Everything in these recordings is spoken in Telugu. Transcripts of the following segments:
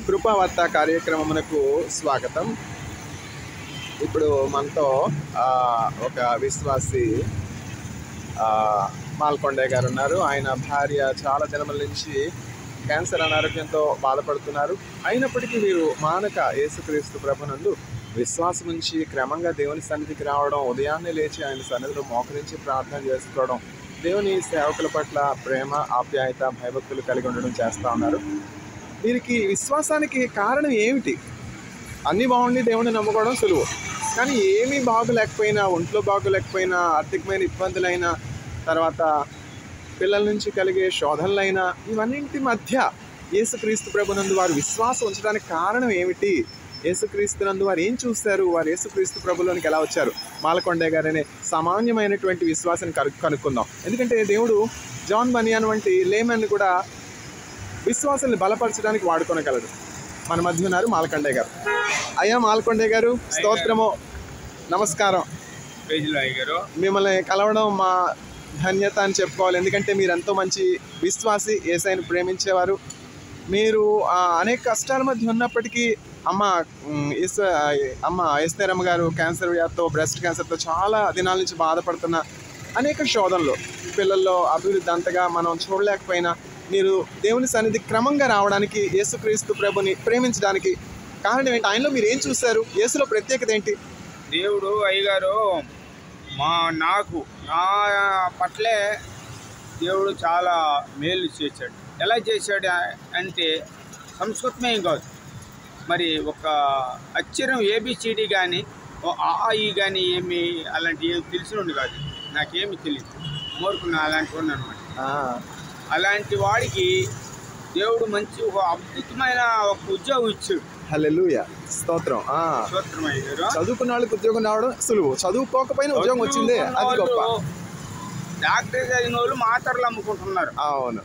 కృపావార్త కార్యక్రమమునకు స్వాగతం. ఇప్పుడు మనతో ఒక విశ్వాసి మాల్కొండే గారు ఉన్నారు. ఆయన భార్య చాలా దినముల నుంచి క్యాన్సర్ అనారోగ్యంతో బాధపడుతున్నారు. అయినప్పటికీ వీరు మానక యేసుక్రీస్తు ప్రభునందు విశ్వాసం నుంచి క్రమంగా దేవుని సన్నిధికి రావడం, ఉదయాన్నే లేచి ఆయన సన్నిధిలో మోకరించి ప్రార్థన చేసుకోవడం, దేవుని సేవకుల పట్ల ప్రేమ, ఆప్యాయత, భయభక్తులు కలిగి ఉండడం చేస్తూ ఉన్నారు. వీరికి విశ్వాసానికి కారణం ఏమిటి? అన్నీ బాగుండి దేవుణ్ణి నమ్ముకోవడం సులువు, కానీ ఏమీ బాగోలేకపోయినా, ఒంట్లో బాగోలేకపోయినా, ఆర్థికమైన ఇబ్బందులైనా, తర్వాత పిల్లల నుంచి కలిగే శోధనలైనా, ఇవన్నింటి మధ్య యేసుక్రీస్తు ప్రభునందు వారు విశ్వాసం ఉంచడానికి కారణం ఏమిటి? యేసుక్రీస్తు నందు వారు ఏం చూస్తారు? వారు యేసుక్రీస్తు ప్రభులోనికి ఎలా వచ్చారు? మాల్కొండే గారనే సామాన్యమైనటువంటి విశ్వాసాన్ని కనుక్కుందాం. ఎందుకంటే దేవుడు జాన్ బనియాన్ వంటి లేమన్ కూడా విశ్వాసాన్ని బలపరచడానికి వాడుకోనగలడు. మన మధ్య ఉన్నారు మాల్కొండే గారు. అయ్యా మాల్కొండే గారు, స్తోత్రము, నమస్కారం. మిమ్మల్ని కలవడం మా ధన్యత అని చెప్పుకోవాలి. ఎందుకంటే మీరు ఎంతో మంచి విశ్వాసి, యేసయ్యను ప్రేమించేవారు. మీరు అనేక కష్టాల మధ్య ఉన్నప్పటికీ అమ్మ ఎస్తేరమ్మ గారు క్యాన్సర్ వ్యాధితో, బ్రెస్ట్ క్యాన్సర్తో చాలా దినాల నుంచి బాధపడుతున్న, అనేక శోధనలు, పిల్లల్లో అభివృద్ధి అంతగా మనం చూడలేకపోయినా మీరు దేవుని సన్నిధి క్రమంగా రావడానికి, యేసుక్రీస్తు ప్రభుని ప్రేమించడానికి కారణం ఏంటి? ఆయనలో మీరు ఏం చూశారు? యేసులో ప్రత్యేకత ఏంటి? దేవుడు అయ్యగారు నాకు నా పట్లే దేవుడు చాలా మేలు చేశాడు. ఎలా చేశాడు అంటే సంస్కృతమేం కాదు, మరి ఒక అక్షరం ఏబిసిడి కానీ, ఆఈ కానీ ఏమి అలాంటి ఏమి తెలిసినోడు కాదు. నాకేమి తెలియదు, మూర్ఖున్నా అలాంటి వాడిని అనమాట. అలాంటి వాడికి దేవుడు మంచి ఒక అద్భుతమైన ఒక ఉద్యోగం ఇచ్చాడు. హల్లెలూయా, స్తోత్రం. చదువుకున్న వాళ్ళకి ఉద్యోగం రావడం సులువు, చదువుకోకపోయినా ఉద్యోగం వచ్చిందే అది గొప్ప. డాక్టర్ చదివిన వాళ్ళు మాత్రలు అమ్ముకుంటున్నారు. అవును.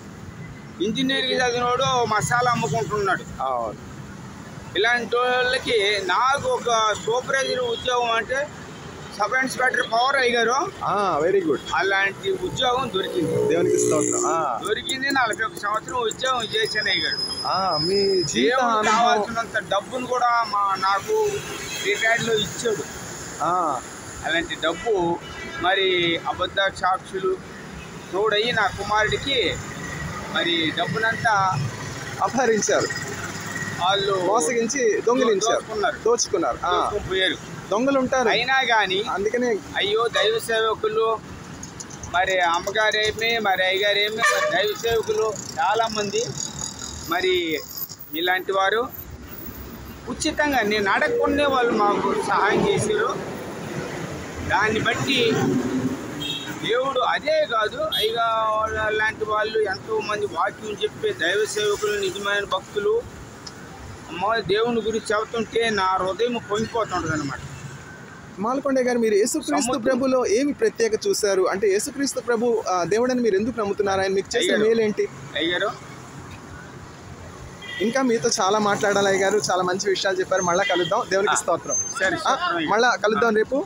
ఇంజనీరింగ్ చదివిన వాడు మసాలా అమ్ముకుంటున్నాడు. అవును. ఇలాంటి వాళ్ళకి నాకు ఒక సూపర్వైజర్ ఉద్యోగం అంటే సబ్ ఇన్స్పెక్టర్ పవర్ అయ్యారు. Very good. అలాంటి ఉద్యోగం దొరికింది. దేవునికి స్తోత్రం. దొరికింది. 41 సంవత్సరం ఉద్యోగం చేశాను అయ్యారు. మీ జీవితం కావాల్సినంత డబ్బును కూడా నాకు రిటైర్డ్లో ఇచ్చాడు. అలాంటి డబ్బు మరి అబద్ధ సాక్షులు తోడయి నా కుమారుడికి మరి డబ్బునంతా అపహరించారు, వాళ్ళు మోసగించి దొంగిలించారు, దోచుకున్నారు, పోయారు. దొంగలు ఉంటారు. అయినా కానీ అందుకనే అయ్యో దైవ సేవకులు, మరి అమ్మగారేమి, మరి అయ్యగారేమి, మరి దైవ సేవకులు చాలామంది మరి ఇలాంటి వారు ఉచితంగా నేను అడగకుండా వాళ్ళు మాకు సహాయం చేశారు. దాన్ని బట్టి దేవుడు అదే కాదు, అయ్యగా లాంటి వాళ్ళు ఎంతోమంది వాక్యం చెప్పే దైవ సేవకులు, నిజమైన భక్తులు దేవుని గురించి చెబుతుంటే నా హృదయం పొంగిపోతుంటుంది అనమాట. మాల్కొండే గారు, మీరు యేసుక్రీస్తు ప్రభులో ఏమి ప్రత్యేక చూశారు? అంటే యేసుక్రీస్తు ప్రభు దేవుడని మీరు ఎందుకు నమ్ముతున్నారు? ఆయన మీకు చేసే మేలేంటి? అయ్యారు ఇంకా మీతో చాలా మాట్లాడాలి అయ్యారు, చాలా మంచి విషయాలు చెప్పారు. మళ్ళా కలుద్దాం. దేవునికి స్తోత్రం. సరే, మళ్ళా కలుద్దాం రేపు.